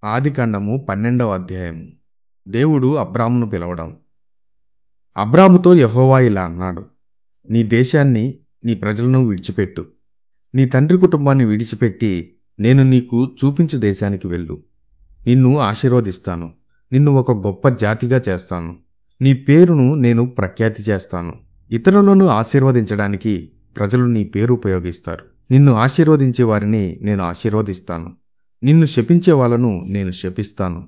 ఆదికాండము 12వ అధ్యాయం. దేవుడు అబ్రామును పిలవడం. అబ్రాముతో యెహోవా ఇలా అన్నాడు: నీ దేశాన్ని, నీ ప్రజలను విడిచిపెట్టు. నీ తండ్రి కుటుంబాన్ని విడిచిపెట్టి నేను నీకు చూపించు దేశానికి వెళ్ళు. నిన్ను ఆశీర్వదిస్తాను. నిన్ను ఒక గొప్ప జాతిగా చేస్తాను. నీ పేరును నేను ప్రఖ్యాతి చేస్తాను. ఇతరులను ఆశీర్వదించడానికి ప్రజలు నీ పేరు ఉపయోగిస్తారు. నిన్ను ఆశీర్వదించే వారిని నేను ఆశీర్వదిస్తాను. నిన్ను శపించే వాళ్ళను నేను శపిస్తాను.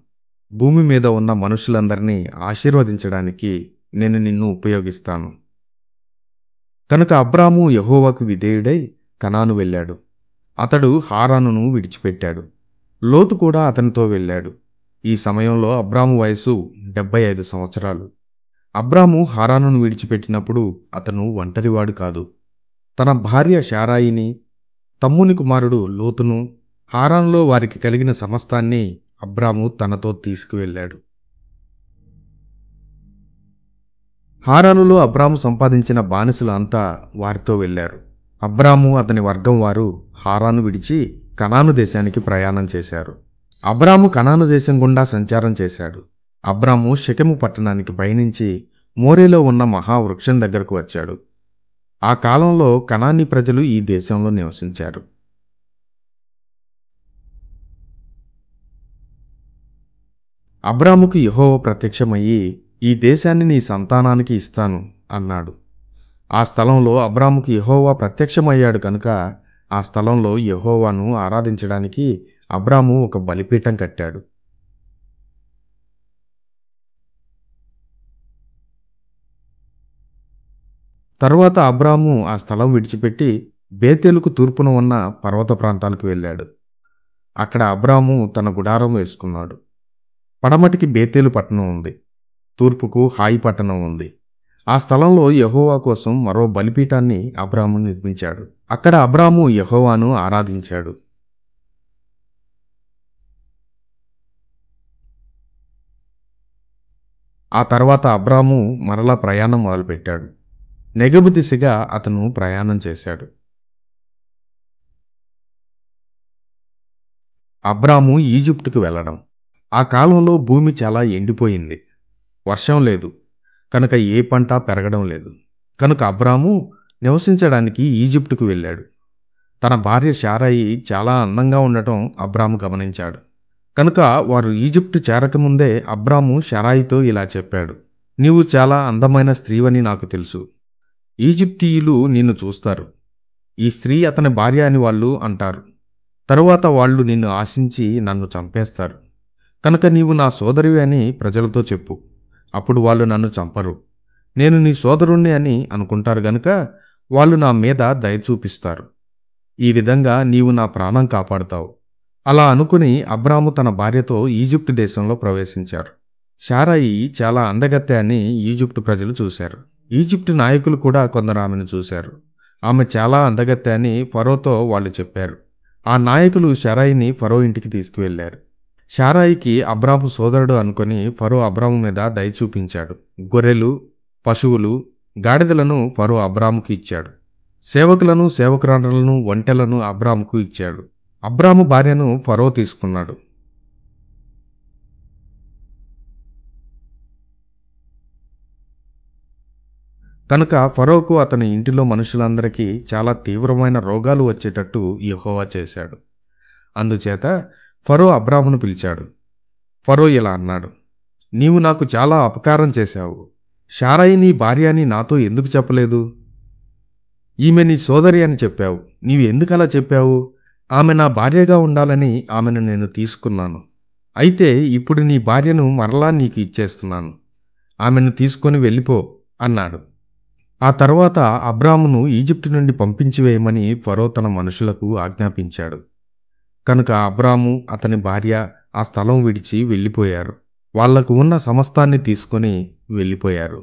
భూమి మీద ఉన్న మనుషులందరినీ ఆశీర్వదించడానికి నేను నిన్ను ఉపయోగిస్తాను. కనుక అబ్రాము యెహోవాకు విధేయుడై కనాను వెళ్ళాడు. అతడు హారానును విడిచిపెట్టాడు. లోతు కూడా అతనితో వెళ్ళాడు. ఈ సమయంలో అబ్రాము వయసు 75 సంవత్సరాలు. అబ్రాము హారానును విడిచిపెట్టినప్పుడు అతను ఒంటరివాడు కాదు. తన భార్య శారాయిని, తమ్ముని కుమారుడు లోతును, హారానులో వారికి కలిగిన సమస్తాన్ని అబ్రాము తనతో తీసుకువెళ్ళాడు. హారానులో అబ్రాము సంపాదించిన బానిసలు అంతా వారితో వెళ్ళారు. అబ్రాము అతని వర్గం వారు హారాను విడిచి కనాను దేశానికి ప్రయాణం చేశారు. అబ్రాము కనాను దేశం గుండా సంచారం చేశాడు. అబ్రాము షెకెము పట్టణానికి పయనించి మోరేలో ఉన్న మహావృక్షం దగ్గరకు వచ్చాడు. ఆ కాలంలో కనానీ ప్రజలు ఈ దేశంలో నివసించారు. అబ్రాముకు యెహోవా ప్రత్యక్షమయ్యి, ఈ దేశాన్ని నీ సంతానానికి ఇస్తాను అన్నాడు. ఆ స్థలంలో అబ్రాముకు యెహోవా ప్రత్యక్షమయ్యాడు కనుక ఆ స్థలంలో యెహోవాను ఆరాధించడానికి అబ్రాము ఒక బలిపీఠం కట్టాడు. తరువాత అబ్రాము ఆ స్థలం విడిచిపెట్టి బేతేలుకు తూర్పున ఉన్న పర్వత ప్రాంతాలకు వెళ్ళాడు. అక్కడ అబ్రాము తన గుడారం వేసుకున్నాడు. పడమటికి బేతేలు పట్టణం ఉంది. తూర్పుకు హాయి పట్టణం ఉంది. ఆ స్థలంలో యెహోవా కోసం మరో బలిపీఠాన్ని అబ్రాము నిర్మించాడు. అక్కడ అబ్రాము యెహోవాను ఆరాధించాడు. ఆ తర్వాత అబ్రాము మరలా ప్రయాణం మొదలుపెట్టాడు. నెగెబు దిశగా అతను ప్రయాణం చేశాడు. అబ్రాము ఈజిప్టుకు వెళ్ళడం. ఆ కాలంలో భూమి చాలా ఎండిపోయింది. వర్షం లేదు కనుక ఏ పంట పెరగడం లేదు. కనుక అబ్రాము నివసించడానికి ఈజిప్టుకు వెళ్ళాడు. తన భార్య శారాయి చాలా అందంగా ఉండటం అబ్రాము గమనించాడు. కనుక వారు ఈజిప్టు చేరకముందే అబ్రాము శారాయితో ఇలా చెప్పాడు: నీవు చాలా అందమైన స్త్రీవని నాకు తెలుసు. ఈజిప్టీయులు నిన్ను చూస్తారు. ఈ స్త్రీ అతని భార్య అని వాళ్ళు అంటారు. తరువాత వాళ్ళు నిన్ను ఆశించి నన్ను చంపేస్తారు. కనుక నీవు నా సోదరివి అని ప్రజలతో చెప్పు. అప్పుడు వాళ్ళు నన్ను చంపరు. నేను నీ సోదరుణ్ణి అని అనుకుంటారు గనుక వాళ్ళు నా మీద దయ చూపిస్తారు. ఈ విధంగా నీవు నా ప్రాణం కాపాడుతావు. అలా అనుకుని అబ్రాము తన భార్యతో ఈజిప్టు దేశంలో ప్రవేశించారు. శారాయి చాలా అందగత్తె అని ఈజిప్టు ప్రజలు చూశారు. ఈజిప్టు నాయకులు కూడా కొందరు ఆమెను చూశారు. ఆమె చాలా అందగత్తె అని ఫరోతో వాళ్ళు చెప్పారు. ఆ నాయకులు శారాయిని ఫరో ఇంటికి తీసుకువెళ్లారు. శారాయికి అబ్రాము సోదరుడు అనుకొని ఫరో అబ్రాము మీద దయ చూపించాడు. గొర్రెలు, పశువులు, గాడిదలను ఫరో అబ్రాముకు ఇచ్చాడు. సేవకులను, సేవకురాండ్రలను, ఒంటెలను అబ్రాముకు ఇచ్చాడు. అబ్రాము భార్యను ఫరో తీసుకున్నాడు. కనుక ఫరోకు అతని ఇంటిలో మనుషులందరికీ చాలా తీవ్రమైన రోగాలు వచ్చేటట్టు యెహోవా చేశాడు. అందుచేత ఫరో అబ్రామును పిలిచాడు. ఫరో ఇలా అన్నాడు: నీవు నాకు చాలా అపకారం చేశావు. శారాయి నీ భార్య అని నాతో ఎందుకు చెప్పలేదు? ఈమె నీ సోదరి అని చెప్పావు. నీవు ఎందుకలా చెప్పావు? ఆమె నా భార్యగా ఉండాలని ఆమెను నేను తీసుకున్నాను. అయితే ఇప్పుడు నీ భార్యను మరలా నీకు ఇచ్చేస్తున్నాను. ఆమెను తీసుకొని వెళ్ళిపో అన్నాడు. ఆ తర్వాత అబ్రామును ఈజిప్టు నుండి పంపించివేయమని ఫరో తన మనుషులకు ఆజ్ఞాపించాడు. కనుక అబ్రాము, అతని భార్య ఆ స్థలం విడిచి వెళ్ళిపోయారు. వాళ్లకు ఉన్న సమస్తాన్ని తీసుకొని వెళ్ళిపోయారు.